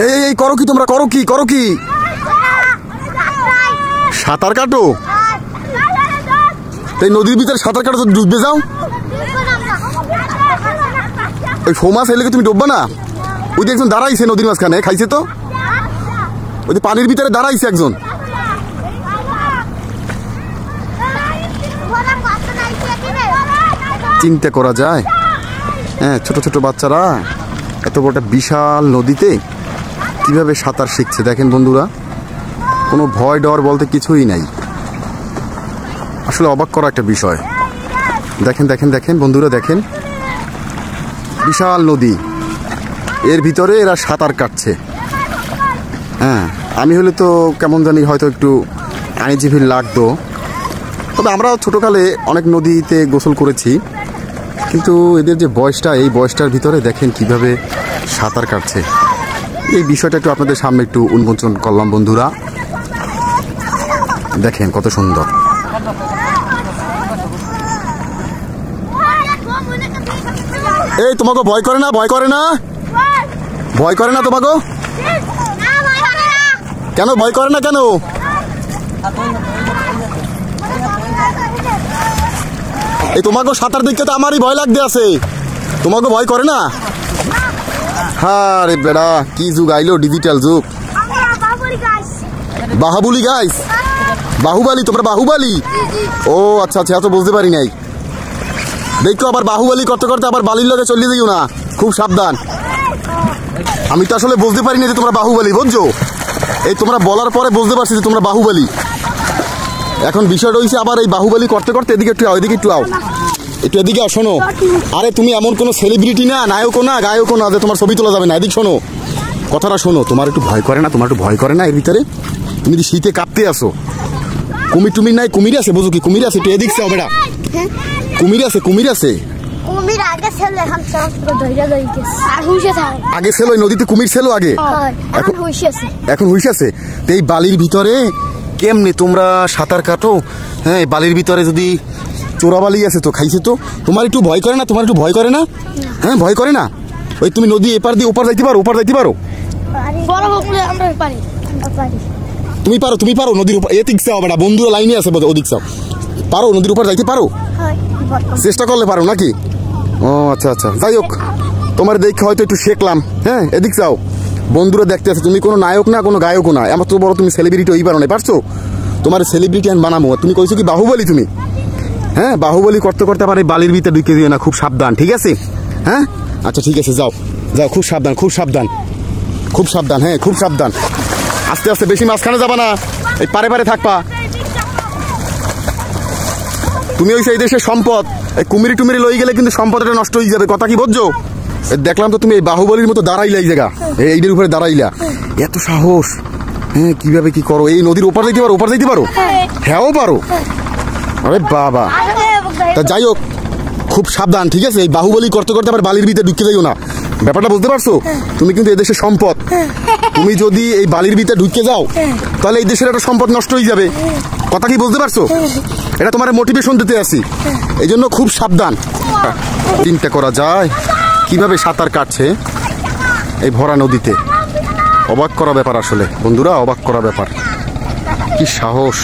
এই করো কি তোমরা, করো কি সাঁতার কাটো? এই নদীর ভিতরে সাঁতার কাটো তো ডুববে যাও। ওই ফোমাস এলে তুমি ডুববা না? ওই যে একজন দাঁড়াইছে নদীর মাঝখানে, খাইছে তো, ওই যে পানির ভিতরে দাঁড়াইছে একজন। চিন্তা করা যায়, হ্যাঁ, ছোট ছোট বাচ্চারা এত বড় একটা বিশাল নদীতে কিভাবে সাঁতার শিখছে দেখেন বন্ধুরা। কোনো ভয় ডর বলতে কিছুই নাই, আসলে অবাক করা একটা বিষয়। দেখেন বন্ধুরা, দেখেন বিশাল নদী, এর ভিতরে এরা সাঁতার কাটছে। হ্যাঁ, আমি হলে তো কেমন জানি হয়তো একটু আইনজীবী লাগতো, তবে আমরা ছোটোকালে অনেক নদীতে গোসল করেছি, কিন্তু এদের যে বয়সটা, এই বয়সটার ভিতরে দেখেন কিভাবে সাঁতার কাটছে। এই বিষয়টা একটু আপনাদের সামনে একটু উন্মোচন করলাম বন্ধুরা। দেখেন কত সুন্দর। এই তোমাকে ভয় করে না? ভয় করে না তোমাকে? কেন ভয় করে না কেন? এই তোমাকে সাঁতার দিকে তো আমারই ভয় লাগতে আছে, তোমাকে ভয় করে না? হ্যাঁ রে বেড়া, কি যুগ আইলো, ডিজিটাল যুগ। বাহুবলি গাইস, বাহুবলি, তোমরা বাহুবলি? ও আচ্ছা, এত বুঝতে পারি নাই। দেখো আবার বাহুবলি করতে করতে আবার বালির লগে চলে যাইও না, খুব সাবধান। আমি তো আসলে বুঝতে পারি না যে তোমরা বাহুবলি, বুঝছো? এই তোমরা বলার পরে বুঝতে পারছি যে তোমরা বাহুবলি। এখন বিষয়টা হয়েছে আবার এই বাহুবলি করতে করতে এদিকে একটু আও, এদিকে একটু আও, একটু এদিকে আও। শোনো, আরে তুমি এমন কোনো সেলিব্রিটি না, নায়কও না, গায়কও না যে তোমার ছবি তোলা যাবে না। এদিকে শোনো, কথাটা শোনো। তোমার একটু ভয় করে না? তোমার একটু ভয় করে না এর ভিতরে? তুমি যে শীতে কাঁপতে আসো। কুমির নাই, কুমির আছে, বুঝো কি কুমির আছে? একটু এদিক চাও বেড়া, কুমির আছে। আগে ছিল ওই নদীতে কুমির ছিল আগে, এখন হুইশ আছে। তো এই বালির ভিতরে কেমনে তোমরা সাঁতার কাটো? হ্যাঁ, বালির ভিতরে যদি চোরাবালি আছে তো, খাইছে তো। তোমার একটু ভয় করে না? হ্যাঁ, ভয় করে না? ওই তুমি নদী এপার দিয়ে ওপার যাইতে পারো? তুমি পারো নদীর উপর? এদিক চাও বেটা, বন্ধুরা লাইনে আছে, ওদিক চাও। পারো নদীর উপর যাইতে পারো? চেষ্টা করলে পারো নাকি? ও আচ্ছা, যাই হোক, তোমার দেখে হয়তো একটু শিখলাম। হ্যাঁ, এদিক চাও, বন্ধুরা দেখতে আছে। তুমি কোনো নায়ক না, কোনো গায়কও না, এমন তো বড় তুমি সেলিব্রিটি হই পারো না, পারছো? তোমার সেলিব্রিটি আমি বানাবো। তুমি কইছো কি বাহুবলি তুমি? হ্যাঁ, বাহুবলি করতে করতে আবার এই বালির ভিতরে ঢুকে দিও না, খুব সাবধান, ঠিক আছে? হ্যাঁ, আচ্ছা ঠিক আছে, যাও, খুব সাবধান। হ্যাঁ, খুব সাবধান, আস্তে আস্তে, বেশি মাঝখানে যাবা না, এই পারে থাকবা। তুমি ওই সেই দেশের সম্পদ, এই কুমিরি টুমিরি লই গেলে কিন্তু সম্পদটা নষ্ট হয়ে যাবে, কথা কি বুঝছো? দেখলাম তো তুমি এই বাহুবলির মতো দাঁড়াইলা, এই জায়গা এইটার উপরে দাঁড়াইলা, এত সাহস। হ্যাঁ, কিভাবে কি করো? এই নদীর ওপার যাইতে পারো? হ্যাঁও পারো? আরে বাবা, তা যাই হোক, খুব সাবধান, ঠিক আছে? এই বাহুবলি করতে করতে আবার বালির ভিতরে ঢুকে যাইও না, ব্যাপারটা বুঝতে পারছো? তুমি কিন্তু এই দেশের সম্পদ, তুমি যদি এই বালির ভিতরে ঢুকে যাও তাহলে এই দেশের একটা সম্পদ নষ্ট হয়ে যাবে, কথা কি বুঝতে পারছো? এটা তোমার মোটিভেশন দিতে আসি, এই জন্য খুব সাবধান। চিন্তা করা যায় কিভাবে সাঁতার কাটছে এই ভরা নদীতে, অবাক করা ব্যাপার আসলে বন্ধুরা, অবাক করা ব্যাপার, কি সাহস।